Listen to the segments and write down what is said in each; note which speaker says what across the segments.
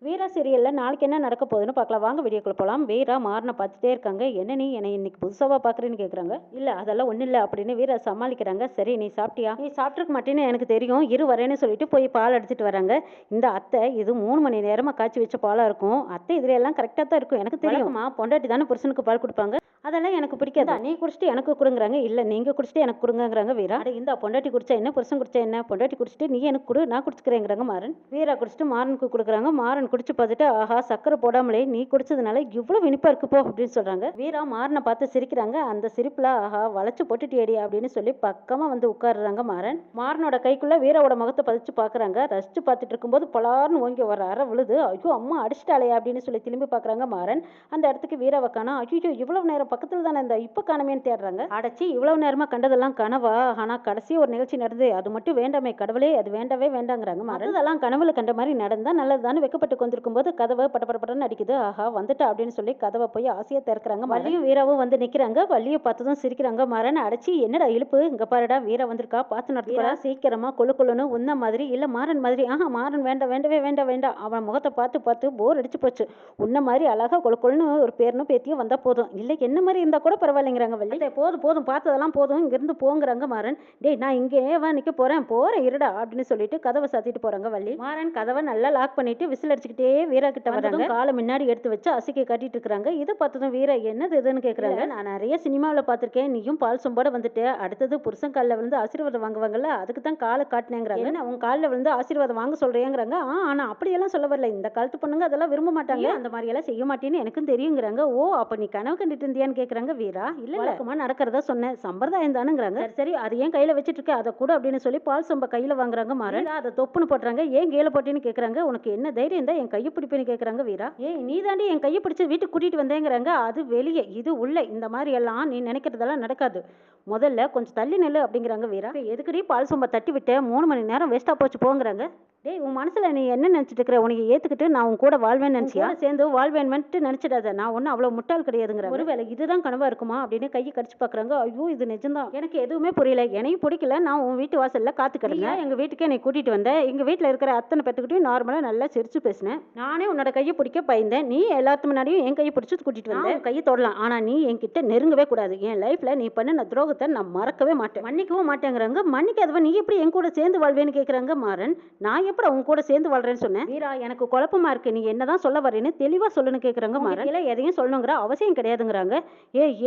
Speaker 1: வீரா சீரியல்ல நாளைக்கு என்ன நடக்க போகுதுன்னு பார்க்கலாம். வாங்க வீடியோக்குள்ள போலாம். வீரா மாறனை பார்த்துட்டே இருக்காங்க. என்ன நீ என்னை இன்னைக்கு புதுசாவா பார்க்குறேன்னு கேட்குறாங்க. இல்லை அதெல்லாம் ஒன்றும் இல்லை அப்படின்னு வீரா சமாளிக்கிறாங்க. சரி நீ சாப்பிட்டியா? நீ சாப்பிட்ருக்க மாட்டேன்னு எனக்கு தெரியும், இரு வரேன்னு சொல்லிட்டு போய் பால் எடுத்துட்டு வராங்க. இந்த அத்தை இது 3 மணி நேரமாக காய்ச்சி வச்ச பாலாக இருக்கும். அத்தை இதுல எல்லாம் கரெக்டாக தான் இருக்கும், எனக்கு தெரியுமா. பொண்டாட்டி தானே புருஷனுக்கு பால் கொடுப்பாங்க, அதெல்லாம் எனக்கு பிடிக்காது. நீ குடிச்சிட்டு எனக்கு கொடுங்குறாங்க. இல்லை நீங்கள் குடிச்சிட்டு எனக்கு கொடுங்கங்கிறாங்க வீரா. இந்த பொண்டாட்டி குடிச்சா என்ன, புருஷன் குடிச்சா என்ன, பொண்டாட்டி குடிச்சிட்டு நீ எனக்கு கொடு, நான் குடிச்சுக்கிறேங்கிறாங்க மாறன். வீரா குடிச்சிட்டு மாறனுக்கு கொடுக்குறாங்க. மாறன் குடிச்சு பார்த்துட்டு ஆஹா சக்கரை போடாமலே நீ குடிச்சதுனால இவ்வளவு இனிப்பா இருக்கு போ அப்படின்னு சொல்றாங்க. வீரா மாறனை பார்த்து சிரிக்கிறாங்க. அந்த சிரிப்புல ஆஹா வளைச்சு போட்டுட்டியடி அப்படின்னு சொல்லி பக்கமா வந்து உட்காருறாங்க மாறன். மாறனோட கைக்குள்ள வீராவோட முகத்தை பதிச்சு பாக்குறாங்க. ரசிச்சு பார்த்துட்டு இருக்கும்போது பலார்னு ஓங்கி வர அற விழுது. ஐயோ அம்மா அடிச்சிட்டாலே அப்படின்னு சொல்லி திரும்பி பாக்குறாங்க மாறன். அந்த இடத்துக்கு வீராவை காணா. ஐயோ இவ்வளவு நேரம் பக்கத்துல தானே இந்த இப்ப காணமேன்னு தேடுறாங்க. அடைச்சி இவ்வளவு நேரமா கண்டதெல்லாம் கனவா, ஆனா கடைசி ஒரு நிகழ்ச்சி நடந்து அது மட்டும் வேண்டாமே கடவுளே, அது வேண்டவே வேண்டாங்கிறாங்க மாறன். அதெல்லாம் கனவுல கண்ட மாதிரி நடந்தா நல்லதுதானே. வெக்கப்பட்டு கொண்டிருக்கும் போது கதவை படபடன்னு அடிக்குது. ஆஹா வந்துட்டா அப்படின்னு சொல்லி கதவை போய் ஆசையா திறக்கிறாங்க. வள்ளியும் வீராவும் வந்து நிக்கிறாங்க. வள்ளியை பார்த்ததும் சிரிக்கிறாங்க. மாறன் அடைச்சி என்னடா இழுப்பு, இங்க பாருடா வீரா வந்திருக்கா, பார்த்து நடத்துறா சீக்கிரமா கொழுன்னு உன்ன மாதிரி இல்ல மாறன் மாதிரி. ஆஹா மாறன் வேண்டாம், வேண்டவே வேண்டாம் வேண்டாம். அவன் முகத்தை பார்த்து பார்த்து போர் அடிச்சு போச்சு. உன்ன மாதிரி அழகா கொழுன்னு ஒரு பேரனும் பேத்தியும் வந்தா போதும், இல்ல என்ன மாதிரி இருந்தா கூட பரவாயில்லைங்கிறாங்க வள்ளி. போதும் போதும் பார்த்ததெல்லாம் போதும், இங்கிருந்து போங்கிறாங்க மாறன். டேய் நான் இங்கே நிக்க போறேன் இருடா அப்படின்னு சொல்லிட்டு கதவை சாத்திட்டு போறாங்க வள்ளி. மாறன் கதவை நல்லா லாக் பண்ணிட்டு விசில் அடிச்சுக்கிட்டே வீரா கிட்ட வராங்க. காலை முன்னாடி எடுத்து வச்சு அசிக்க காட்டிட்டு இருக்காங்க. இதை பார்த்ததும் வீரா என்னது இதுன்னு கேக்குறாங்க. நான் நிறைய சினிமாவில் பார்த்திருக்கேன், நீயும் பால் சொம்போட வந்துட்டு அடுத்தது புருஷன் காலில் விழுந்து ஆசீர்வாதம் வாங்குவாங்கல்ல, அதுக்கு தான் காலை காட்டினேங்கிறாங்க. உன் காலில் விழுந்து ஆசீர்வாதம் வாங்க சொல்றேங்கிறாங்க. ஆனா அப்படியெல்லாம் சொல்ல வரல, இந்த காலத்து பொண்ணுங்க அதெல்லாம் விரும்ப மாட்டாங்க, அந்த மாதிரி எல்லாம் செய்ய மாட்டேன்னு எனக்கும் தெரியுங்கிறாங்க. ஓ அப்ப நீ கனவு கண்டுட்டு இருந்தியான்னு கேக்குறாங்க வீரா. இல்ல வழக்கமா நடக்கிறதா சொன்னேன், சம்பிரதாயம் தானுங்கிறாங்க. சரி அது ஏன் கையில வச்சிட்டு இருக்க, அதை கூட அப்படின்னு சொல்லி பால் சொம்ப கையில வாங்குறாங்க மாறன். அதை தொப்புன்னு போட்டுறாங்க. ஏன் கீழே போட்டேன்னு கேக்குறாங்க. உனக்கு என்ன தைரியம் தான் என் கையை பிடிப்பேன்னு கேக்குறாங்க வீரா. ஏய் நீ தாண்டி என் கையை பிடிச்சு வீட்டுக்கு கூட்டிட்டு வந்தேங்கிறாங்க. அது வெளியே, இது உள்ள, இந்த மாதிரி எல்லாம் நீ நினைக்கிறதெல்லாம் நடக்காது, முதல்ல கொஞ்சம் தள்ளி நெல்லு அப்படிங்கிறாங்க வீரா. எதுக்குடி பால் சொம்ப தட்டி விட்டு 3 மணி நேரம் வேஸ்டா போச்சு போங்கிறாங்க. டேய் உன் மனசுல நீ என்ன நினைச்சிட்டு இருக்கிற, உனக்கு ஏத்துக்கிட்டு நான் உன் கூட வாழ்வேன்னு நினைச்சியா, சேர்ந்து வாழ்வேன்ட்டு நினைச்சிடாத, நான் ஒன்னும் அவ்வளவு முட்டாள் கிடையாதுங்கிற. ஒருவேளை இதுதான் கனவா இருக்குமா அப்படின்னு கையை கடிச்சு பாக்குறாங்க. ஐயோ இது நிஜம்தான், எனக்கு எதுவுமே புரியல, என்னையும் பிடிக்கல, நான் உன் வீட்டு வாசல்ல காத்து கிடந்தேன், எங்க வீட்டுக்கே என்னை கூட்டிட்டு வந்தேன், எங்க வீட்டுல இருக்கிற அத்தனை பேத்துக்கிட்டையும் நார்மலா நல்லா சிரிச்சு பேசினேன், நானே உன்னோட கையை பிடிக்க பயந்தேன், நீ எல்லாத்து முன்னாடியும் என் கையை பிடிச்சு கூட்டிட்டு வந்தேன், கையை தொடலாம், ஆனா நீ என்கிட்ட நெருங்கவே கூடாது, என் லைஃப்ல நீ பண்ண துரோகத்தை நான் மறக்கவே மாட்டேன், மன்னிக்கவும் மாட்டேங்கிறாங்க. மன்னிக்காதவ நீ எப்படி என் கூட சேர்ந்து வாழ்வேன்னு கேக்குறாங்க மாறன். நான் எப்படி உன் கூட சேர்ந்து வாழ்றேன்னு சொன்னேன் வீரா, எனக்கு குழப்பமா இருக்கு, நீ என்னதான் சொல்ல வரேன்னு தெளிவா சொல்லுன்னு கேக்குறாங்க மாறன். இல்ல எதையும் சொல்லணுங்கிற அவசியம் கிடையாதுங்கிறாங்க.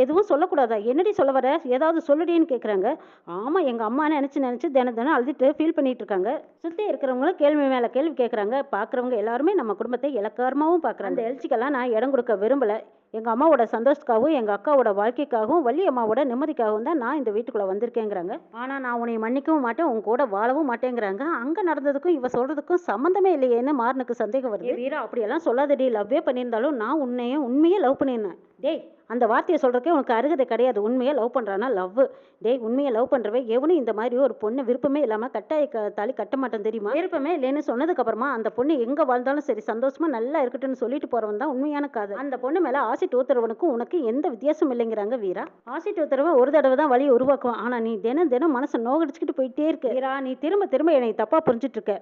Speaker 1: எதுவும் சொல்லக்கூடாதா, என்னடி சொல்ல வர, ஏதாவது சொல்லுடின்னு கேக்குறாங்க. ஆமா எங்க அம்மா நினைச்சு நினைச்சு தினம் அழுதுட்டு ஃபீல் பண்ணிட்டு இருக்காங்க. சுத்தி இருக்கிறவங்களும் கேள்வி மேல கேள்வி கேக்குறாங்க. பாக்குறவங்க எல்லாருமே நம்ம குடும்பத்தை இலக்காரமாவும் பாக்குறாங்க. அந்த எழுச்சிக்கெல்லாம் நான் இடம் கொடுக்க விரும்பல. எங்க அம்மாவோட சந்தோஷத்துக்காகவும் எங்க அக்காவோட வாழ்க்கைக்காகவும் வள்ளி அம்மாவோட நிம்மதிக்காகவும் தான் நான் இந்த வீட்டுக்குள்ள வந்திருக்கேங்கிறாங்க. ஆனா நான் உன்னை மன்னிக்கவும் மாட்டேன், உன் கூட வாழவும் மாட்டேங்கிறாங்க. அங்க நடந்ததுக்கும் இவ சொல்றதுக்கும் சம்பந்தமே இல்லையேன்னு மாறனுக்கு சந்தேகம் வருது. வீரா அப்படியெல்லாம் சொல்லாதடி, லவ்வே பண்ணியிருந்தாலும் நான் உண்மையே லவ் பண்ணியிருந்தேன். டேய் அந்த வார்த்தையை சொல்றதுக்கே உனக்கு அருகதை கிடையாது, உண்மையை லவ் பண்றானா லவ். டேய் உண்மையை லவ் பண்றவே எவனும் இந்த மாதிரி ஒரு பொண்ணு விருப்பமே இல்லாம கட்டாய தாலி கட்ட மாட்டேன் தெரியுமா. விருப்பமே இல்லைன்னு சொன்னதுக்கு அப்புறமா அந்த பொண்ணு எங்க வாழ்ந்தாலும் சரி சந்தோஷமா நல்லா இருக்கட்டும்னு சொல்லிட்டு போறவன் தான் உண்மையான காதல். அந்த பொண்ணு மேல ஆசிட் ஊத்துறவனுக்கும் உனக்கு எந்த வித்தியாசம் இல்லைங்கிறாங்க வீரா. ஆசிட் ஊத்துறவன் ஒரு தடவை தான் வழியை உருவாக்குவான், ஆனா நீ தினம் மனசை நோகடிச்சுக்கிட்டு போயிட்டே இருக்க வீரா. நீ திரும்ப என்னை தப்பா புரிஞ்சிட்டு இருக்க,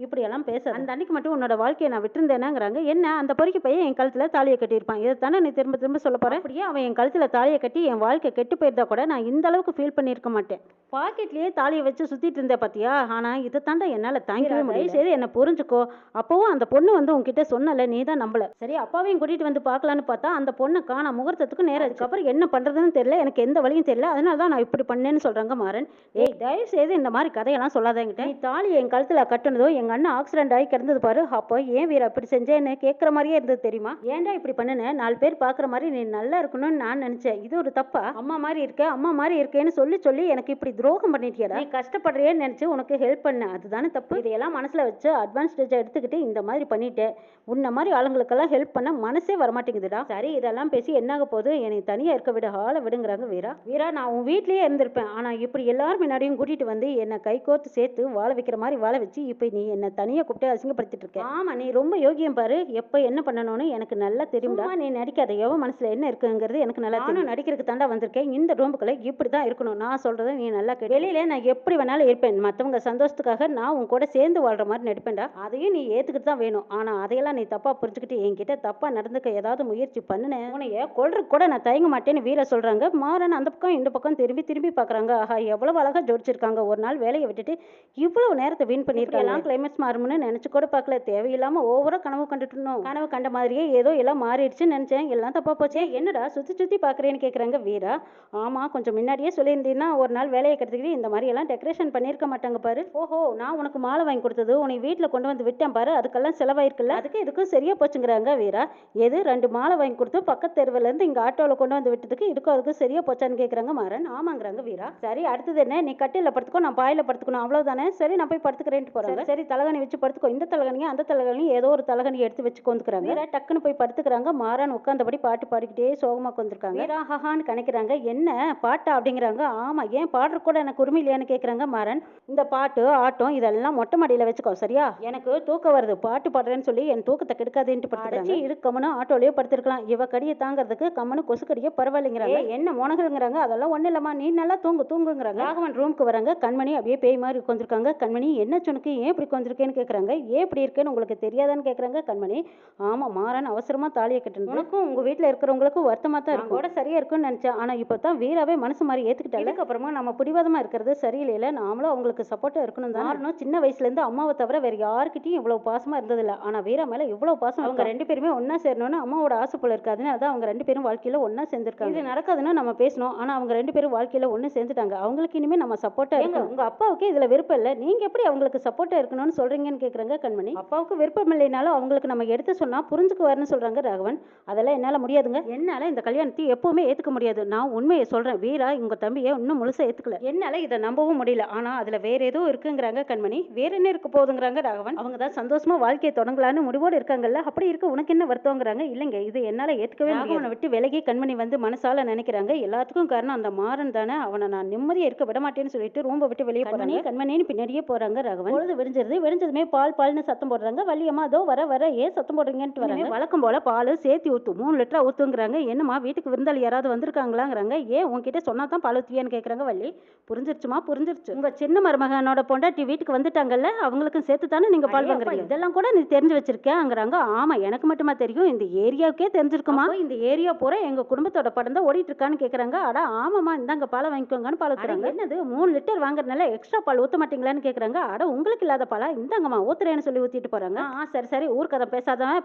Speaker 1: இப்படியெல்லாம் பேச. அந்த அன்னைக்கு மட்டும் உன்னோட வாழ்க்கையை நான் விட்டுருந்தேனாங்கிறாங்க. என்ன அந்த பொறுக்கி பையன் என் கழுத்துல தாலியை கட்டியிருப்பான், இதை தானே நீ திரும்ப சொல்ல போற. அப்படியே அவன் என் கழுத்துல தாலியை கட்டி என் வாழ்க்கை கெட்டு போயிருந்தா கூட நான் இந்த அளவுக்கு ஃபீல் பண்ணியிருக்க மாட்டேன். பாக்கெட்லயே தாலியை வச்சு சுத்திட்டு இருந்தேன் பாத்தியா, ஆனா இதை தாண்டா என்னால தாங்கிக்கவே முடியல. சரி என்ன புரிஞ்சுக்கோ. அப்பவும் அந்த பொண்ணு வந்து உன்கிட்ட சொன்னல, நீ தான் நம்பல. சரி அப்பாவையும் கூட்டிட்டு வந்து பாக்கலான்னு பார்த்தா அந்த பொண்ணை காணா, முகூர்த்தத்துக்கு நேரம். அதுக்கப்புறம் என்ன பண்றதுன்னு தெரியல, எனக்கு எந்த வழியும் தெரியல, அதனால தான் நான் இப்படி பண்ணேன்னு சொல்றாங்க மாறன். ஏய் தயவு செய்து இந்த மாதிரி கதையெல்லாம் சொல்லாதேங்கிட்ட. நீ தாலியை என் கழுத்துல கட்டுனதோ எங்க அண்ணன் ஆக்சிடென்ட் ஆகி கிடந்தது பாரு, அப்போ ஏன் வீரா இப்படி செஞ்சேன்னு கேட்குற மாதிரியே இருந்தது தெரியுமா. ஏன்டா இப்படி பண்ணுன, 4 பேர் பார்க்குற மாதிரி நீ நல்லா இருக்கணும்னு நான் நினைச்சேன், இது ஒரு தப்பா. அம்மா மாதிரி இருக்கேன்னு சொல்லி எனக்கு இப்படி துரோகம் பண்ணிட்டியடா. நீ கஷ்டப்படுறியேன்னு நினைச்சு உனக்கு ஹெல்ப் பண்ண, அதுதானே தப்பு. இதையெல்லாம் மனசுல வச்சு அட்வான்டேஜ் எடுத்துக்கிட்டு இந்த மாதிரி பண்ணிட்டேன். உன்ன மாதிரி ஆளுங்களுக்கெல்லாம் ஹெல்ப் பண்ண மனசே வரமாட்டேங்குதுடா. சரி இதெல்லாம் பேசி என்னாக போகுது, என்னை தனியா இருக்க விட ஆள விடுங்கிறாங்க வீரா. நான் உன் வீட்லயே இருந்திருப்பேன், ஆனா இப்படி எல்லாரும் முன்னாடியும் கூட்டிட்டு வந்து என்னை கை கோர்த்து சேர்த்து வாழ வைக்கிற மாதிரி வாழ வச்சு இப்ப நீ என்ன தனியா கூப்பிட்டு அசிங்கப்படுத்திட்டு இருக்க. ஆமா, நீ ரொம்ப யோகியம் பாரு. எப்ப என்ன பண்ணணும்னு எனக்கு நல்லா தெரியும்டா. நீ நடிக்காத. எவன் மனசுல என்ன இருக்குங்கிறது எனக்கு நல்லா தெரியும். நடிக்கிறதுக்கு தாண்டா வந்திருக்கேன். இந்த ரூமுக்குள்ள இப்படிதான் இருக்கணும். நான் சொல்றதை நீ நல்லா கேட்டு. வெளியில நான் எப்படி வேணாலும் இருப்பேன். மத்தவங்க சந்தோஷத்துக்காக நான் உன் கூட சேர்ந்து வாழ்ற மாதிரி நடிப்பேன்டா. அதையும் நீ ஏத்துக்கிட்டு தான் வேணும். ஆனா அதையெல்லாம் நீ தப்பா புரிஞ்சுக்கிட்டு என்கிட்ட தப்பா நடந்துக்க ஏதாவது முயற்சி பண்ணுனேன், உன்னைய கொல்றதுக்கு கூட நான் தயங்க மாட்டேன்னு வீர சொல்றாங்க. மாறன் அந்த பக்கம் இந்த பக்கம் திரும்பி திரும்பி பாக்குறாங்க. ஆஹா, எவ்வளவு அழகா ஜோடிச்சிருக்காங்க. ஒரு நாள் வேலையை விட்டுட்டு இவ்வளவு நேரத்தை வீண் பண்ணிருக்கலாம். கிளைமேக்ஸ் மாறும்னு நினைச்சு கூட பார்க்கல. தேவையில்லாம ஓவரா கனவு கண்டுட்டு இருந்தோம். கனவு கண்ட மாதிரியே ஏதோ எல்லாம் மாறிடுச்சுன்னு நினைச்சேன். எல்லாம் தப்பா போச்சே. என்னடா சுத்தி சுத்தி பாக்குறேன்னு கேக்குறாங்க வீரா. ஆமா, கொஞ்சம் முன்னாடியே சொல்லியிருந்தீங்கன்னா ஒரு நாள் வேலையை கற்றுக்கிட்டு இந்த மாதிரி எல்லாம் டெக்கரேஷன் பண்ணியிருக்க மாட்டாங்க பாரு. ஓஹோ, நான் உனக்கு மாலை வாங்கி கொடுத்தது உன்னை வீட்டில் கொண்டு வந்து விட்டேன் பாரு, அதுக்கெல்லாம் செலவாயிருக்குல்ல. அதுக்கு இதுக்கும் சரியா போச்சுங்கிறாங்க வீரா. எது 2 மாலை வாங்கி கொடுத்து பக்கத்து தெருவுல இருந்து இங்க ஆட்டோவில் கொண்டு வந்து விட்டதுக்கு இதுக்கும் அதுக்கு சரியா போச்சான்னு கேட்குறாங்க மாறன். ஆமாங்கிறாங்க வீரா. சரி, அடுத்தது என்ன? நீ கட்டில படுத்துக்கோ, நான் பாயில படுத்துக்கணும், அவ்வளவுதானே. சரி, நான் போய் படுத்துக்கிறேன்ட்டு போறாங்க. சரி, தலகாணி வச்சு படுத்துக்கோ. இந்த தலகாணியும் அந்த தலகாணியும் ஏதோ ஒரு தலகாணி எடுத்து வச்சு கொந்துக்கிறாங்க. வீரா டக்குன்னு போய் படுத்துக்கிறாங்க. மாறன் உட்காந்தபடி பாட்டு பாடிக்கிட்டே சோகமா கொண்டிருக்காங்க. வீரா ஹஹான்னு கணக்கிறாங்க. என்ன பாட்டா அப்படிங்கிறாங்க. ஆமா, ஏன் பாடுற கூட எனக்கு உரிமை இல்லையான்னு கேட்குறாங்க மாறன். இந்த பாட்டு ஆட்டம் இதெல்லாம் மொட்டை மாடியில் வச்சுக்கோ, சரியா? எனக்கு தூக்கம் வருது, பாட்டு பாடுறேன்னு சொல்லி என் தூக்கத்தை கெடுக்காதுன்ட்டு படுத்துறாங்க. இருக்கமுன்னு ஆட்டோலயே படுத்திருக்கலாம். இவ கடியை தாங்கிறதுக்கு கம்மனு கொசு கடியை பரவாயில்லைங்கிறாங்க. என்ன முனகுங்கிறாங்க. அதெல்லாம் ஒன்றும் இல்லம்மா, நீ நல்லா தூங்குங்கிறாங்க. ராகவன் ரூமுக்கு வராங்க. கண்மணி அப்படியே பேய் மாதிரி உட்காந்துருக்காங்க. கண்மணி, என்ன சொனுக்கு, ஏன் இப்படி உட்காந்துருக்கேன்னு கேட்குறாங்க. ஏன் இப்படி இருக்கேன்னு உங்களுக்கு தெரியாதான்னு கேட்குறாங்க கண்மணி. ஆமா, மாறன் அவசரமா தாலியை கட்டணும். உனக்கும் உங்க வீட்டில் இருக்கிறவங்களுக்கும் வருத்தமா தான் இருக்கும். கூட சரியா இருக்குன்னு நினைச்சேன். ஆனா இப்போ தான் வீராவே மனசு மாதிரி ஏத்துக்கிட்டாங்க. அதுக்கப்புறமா நம்ம பிடிவாதமா இருக்கிறது சரியில்லையில. நாமளும் அவங்களுக்கு சப்போர்ட்டா இருக்கணும் தான். மாறனும் சின்ன வயசுல இருந்து அம்மாவை தவிர வேற யாருக்கிட்டையும் இவ்வளவு பாசமா இருந்ததில்ல. ஆனா வீரா மேல இவ்வளவு பாசம். அவங்க 2 பேருமே ஒன்னா சேரணும்னு அம்மாவோட ஆசை போல இருக்காதுன்னு அதான் அவங்க 2 பேரும் வாழ்க்கையில ஒன்னா சேர்ந்திருக்காங்க. இது நடக்காதுன்னு நம்ம பேசணும். ஆனா அவங்க 2 பேரும் வாழ்க்கையில ஒன்னு சேர்ந்துட்டாங்க. அவங்களுக்கு இனிமே நம்ம சப்போர்ட்டா இருக்கணும். உங்க அப்பாவுக்கு இதுல விருப்பம் இல்ல, நீங்க எப்படி அவங்களுக்கு சப்போர்ட்டா இருக்கணும்னு சொல்றீங்கன்னு கேக்குறாங்க கண்மணி. அப்பாவுக்கு விருப்பம் இல்லைனாலும் அவங்களுக்கு நம்ம எடுத்து சொன்னா புரிஞ்சுக்குவாருன்னு சொல்றாங்க ராகவன். அதெல்லாம் என்னால முடியாதுங்க. என்னால இந்த கல்யாணத்தை எப்பவுமே ஏத்துக்க முடியாது. நான் உண்மையை சொல்றேன். வீரா உங்க தம்பியை இன்னும் முழுசா ஏத்துக்கல. என்னால இதை நம்பவும் முடியல. ஆனா அதுல வேற ஏதோ இருக்குங்கிறாங்க கண்மணி. வேற என்ன இருக்க போகுதுங்கிறாங்க ராகவன். அவங்க தான் சந்தோஷமா வாழ்க்கையை தொடங்கலான்னு முடிவோடு இருக்காங்கல்ல. அப்படி இருக்க உனக்கு என்ன வருத்தங்கிறாங்க. இல்லைங்க, இது என்னால ஏத்துக்கவே முடியாது. அவனை விட்டு விலகி கண்மணி வந்து மனசால நினைக்கிறாங்க. எல்லாத்துக்கும் காரணம் அந்த மாறன் தானே. அவனை நான் நிம்மதியா இருக்க விட மாட்டேன்னு சொல்லிட்டு ரூம்ப விட்டு வெளியே போறாங்க. கண்மணின்னு பின்னாடியே போறாங்க ராகவன். பொழுது விடிஞ்சதுமே பால்னு சத்தம் போடுறாங்க. வள்ளியம்மா அதோ வர ஏன் சத்தம் போடுறீங்கன்னு வராங்க. வழக்கம் போல பால் சேர்த்து ஊத்து, 3 லிட்டரா ஊத்துங்கிறாங்க. என்னம்மா, வீட்டுக்கு விருந்தாளி யாராவது வந்திருக்காங்களாங்கிறாங்க. ஏன் உங்ககிட்ட சொன்னா தான் பால் ஊத்துவியான்னு கேட்குறாங்க வள்ளி. புரிஞ்சிருச்சுமா, புரிஞ்சிருச்சு. உங்க சின்ன மருமகனோட பொண்டாட்டி வீட்டுக்கு வந்துட்டாங்கல்ல, அவங்களுக்கும் சேர்த்து தானே நீங்க பால் வாங்குறீங்க. இதெல்லாம் கூட நீ தெரிஞ்சு வச்சிருக்கேங்கிறாங்க. ஆமா, எனக்கு மட்டுமா தெரியும், இந்த ஏரியாவுக்கே தெரிஞ்சிருக்குமா. இந்த ஏரியா பூரா எங்க குடும்பத்தோட படம் தான் ஓடிட்டு இருக்கான்னு கேட்குறாங்க. அட ஆமாமா, இந்தாங்க பாலை வாங்கிக்கோங்கன்னு பால் ஊத்துறாங்க. என்னது 3 லிட்டர் வாங்குறதுனால எக்ஸ்ட்ரா பால் ஊத்த மாட்டீங்களான்னு கேட்குறாங்க. அட உங்களுக்கு இல்லாத பாலா, இந்தாங்கம்மா ஊத்துறேன்னு சொல்லி ஊத்திட்டு போறாங்க. சரி ஊர்க்கதை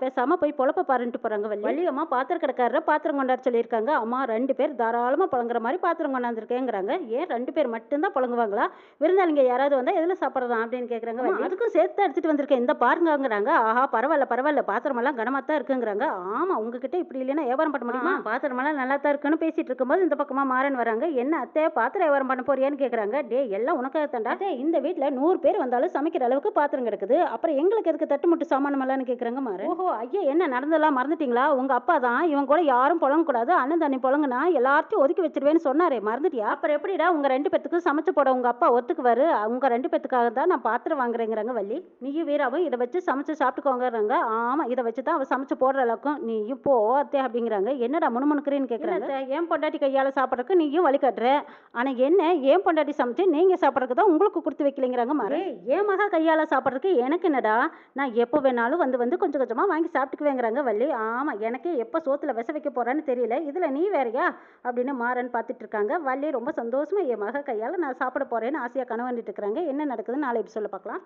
Speaker 1: பேசாம போய் பொழப்ப பாருன்ட்டு போறாங்க வள்ளி. வள்ளியம்மா பாத்திரம் கடைக்காரரை பாத்திரம் கொண்டாட சொல்லியிருக்காங்க. அம்மா 2 பேர் தாராளமா புழங்குற மாதிரி பாத்திரம் கொண்டாந்துருக்கேங்கிறாங்க. ஏன் 2 பேர் மட்டும்தான் புழங்குவாங்களா? விருந்தாளிங்க யாராவது வந்தா எதுல சாப்பிட்றதா அப்படின்னு கேட்குறாங்க. அதுக்கும் சேர்த்து எடுத்துட்டு வந்திருக்கேன், இந்த பாருங்கிறாங்க. ஆஹா, பரவாயில்ல, பாத்திரமெல்லாம் கனமா தான் இருக்குங்கிறாங்க. ஆமா, உங்ககிட்ட இப்படி இல்லைன்னா வியாபாரம் பண்ண முடியுமா? பாத்திரமெல்லாம் நல்லா தான் இருக்குன்னு பேசிட்டு இருக்கும்போது இந்த பக்கமா மாறன் வராங்க. என்ன அத்தை, பாத்திரம் வியாபாரம் பண்ண போறியான்னு கேட்குறாங்க. டே, எல்லாம் உனக்காக தாண்டா. இந்த வீட்டுல 100 பேர் வந்தாலும் சமைக்கிற அளவுக்கு பாத்திரம் கிடக்குது. அப்புறம் எங்களுக்கு எதுக்கு தட்டுமுட்டு சாமானம் எல்லாம் கேட்குறாங்க மாறன். ஓஹோ, ஐயா, என்ன நடந்தெல்லாம் மறந்துட்டீங்களா? உங்க அப்பா தான் இவன் கூட யாரும் புழங்க கூடாது, அண்ணன் தண்ணி புழங்குனா எல்லாத்தையும் ஒதுக்கி வச்சிருவேன்னு சொன்னாரே, மறந்துட்டியா? அப்புறம் எப்படிடா உங்க 2 பேத்துக்கு சமைச்சு போட உங்க அப்பா ஒத்துக்குவாரு? உங்க 2 பேத்துக்காக தான் நான் பாத்திரம் வாங்குறேங்கிறாங்க வள்ளி. நீயும் வீராவும் இதை வச்சு சமைச்சு சாப்பிட்டுக்கோங்கிறாங்க. ஆமா, இதை வச்சு தான் அவ சமைச்சு போடுற அளவுக்கும் நீயும் போ அத்தே அப்படிங்கிறாங்க. என்னடா முணுமுணுக்குறேன்னு கேட்குறாங்க. ஏன் பொண்டாட்டி கையால சாப்பிட்றதுக்கு நீயும் வழி காட்டுற. ஆனா என்ன, ஏன் பொண்டாட்டி சமைச்சு நீங்க சாப்பிட்றதுக்கு தான் உங்களுக்கு கொடுத்து வைக்கலைங்கிறாங்க மாறன். ஏன் மகா கையால சாப்பிட்றதுக்கு எனக்கு என்னடா, நான் எப்போ வேணாலும் வந்து கொஞ்சம் கொஞ்சமா வாங்கி சாப்பிட்டுக்குவேங்கிறாங்க வள்ளி. ஆமா, எனக்கு எப்போ சோத்துல விச வைக்க போறான்னு தெரியல, இதுல நீ வேறையா அப்படின்னு மாறன் பார்த்துட்டு இருக்காங்க. வள்ளி ரொம்ப சந்தோஷமா என் மக கையால நான் சாப்பிட போறேன்னு ஆசையா கனவு வந்துட்டு இருக்கிறாங்க. என்ன நடக்குதுன்னு நாளை சொல்ல பார்க்கலாம்.